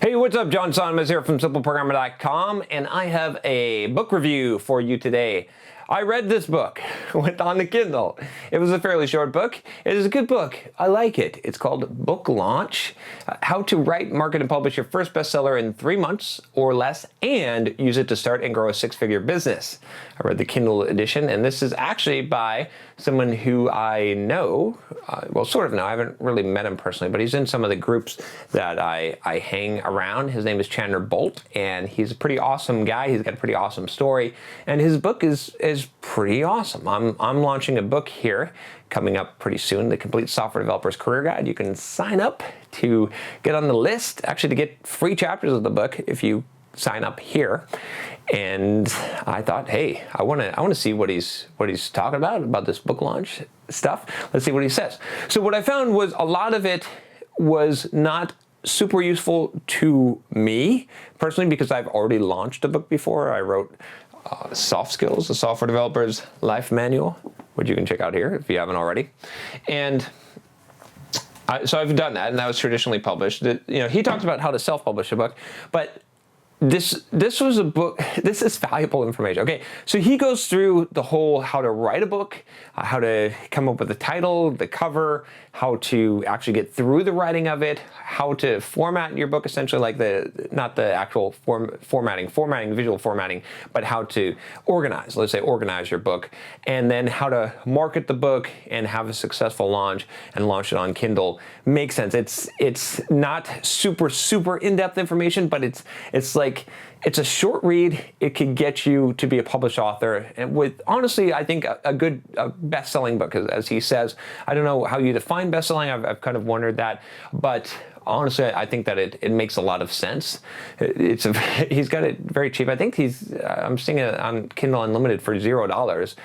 Hey, what's up? John Sonnemus here from simpleprogrammer.com, and I have a book review for you today. I read this book on the Kindle. It was a fairly short book. It is a good book. I like it. It's called Book Launch, How to Write, Market, and Publish Your First Bestseller in 3 months or less and use it to start and grow a six-figure business. I read the Kindle edition, and this is actually by someone who I know, well, sort of know. I haven't really met him personally, but he's in some of the groups that I hang around. His name is Chandler Bolt, and he's a pretty awesome guy. He's got a pretty awesome story, and his book is pretty awesome. I'm launching a book here coming up pretty soon, the Complete Software Developer's Career Guide. You can sign up to get on the list, actually to get free chapters of the book if you sign up here. And I thought, hey, I want to see what he's talking about this book launch stuff. Let's see what he says. So what I found was a lot of it was not super useful to me personally because I've already launched a book before. I wrote Soft Skills, the Software Developer's Life Manual, which you can check out here if you haven't already. And so I've done that, and that was traditionally published. He talks about how to self-publish a book, but this was a book. This is valuable information. Okay, so he goes through the whole how to write a book, how to come up with the title, the cover, how to actually get through the writing of it, how to format your book, essentially, like not the actual formatting, visual formatting, but how to organize. Let's say organize your book, and then how to market the book and have a successful launch and launch it on Kindle. Makes sense. It's not super in-depth information, but it's like it's a short read. It could get you to be a published author, and with honestly, I think a good best-selling book, as he says. I don't know how you define best-selling. I've kind of wondered that, but honestly, I think that it makes a lot of sense. He's got it very cheap. I think I'm seeing it on Kindle Unlimited for $0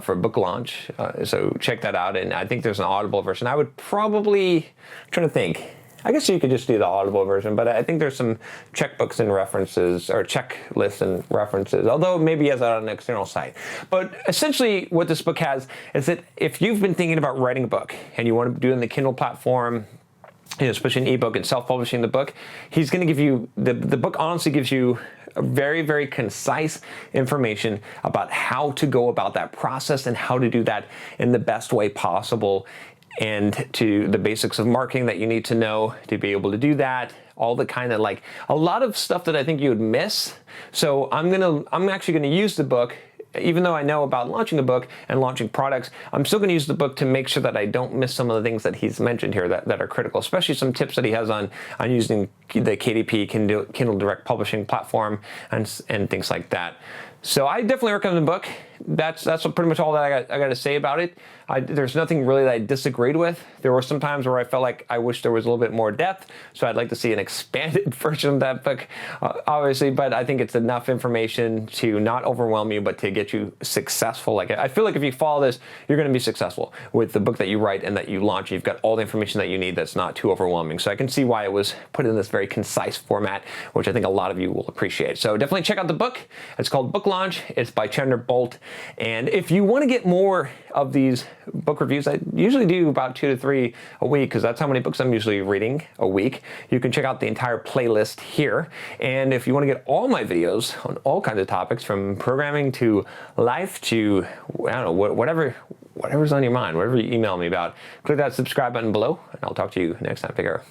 for a book launch. So check that out. And I think there's an Audible version. I would probably, I'm trying to think. I guess you could just do the Audible version, but I think there's some checkbooks and references, or checklists and references, although maybe he has that on an external site. But essentially what this book has is that if you've been thinking about writing a book and you want to do it in the Kindle platform, especially an ebook and self-publishing the book, he's going to give you, the book honestly gives you a very, very concise information about how to go about that process and how to do that in the best way possible, and to the basics of marketing that you need to know to be able to do that, all the kind of like a lot of stuff that I think you would miss. So I'm actually gonna use the book. Even though I know about launching a book and launching products, I'm still going to use the book to make sure that I don't miss some of the things that he's mentioned here that are critical, especially some tips that he has on using the KDP, Kindle Direct Publishing platform, and things like that. So I definitely recommend the book. That's pretty much all that I got to say about it. There's nothing really that I disagreed with. There were some times where I felt like I wish there was a little bit more depth, so I'd like to see an expanded version of that book, obviously, but I think it's enough information to not overwhelm you, but to get you successful. Like, I feel like if you follow this, you're going to be successful with the book that you write and that you launch. You've got all the information that you need that's not too overwhelming. So I can see why it was put in this very concise format, which I think a lot of you will appreciate. So definitely check out the book. It's called Book Launch. It's by Chandler Bolt. And if you want to get more of these book reviews, I usually do about 2 to 3 a week because that's how many books I'm usually reading a week. You can check out the entire playlist here. And if you want to get all my videos on all kinds of topics, from programming to life to, I don't know, whatever's on your mind, whatever you email me about, click that subscribe button below, and I'll talk to you next time. Take care.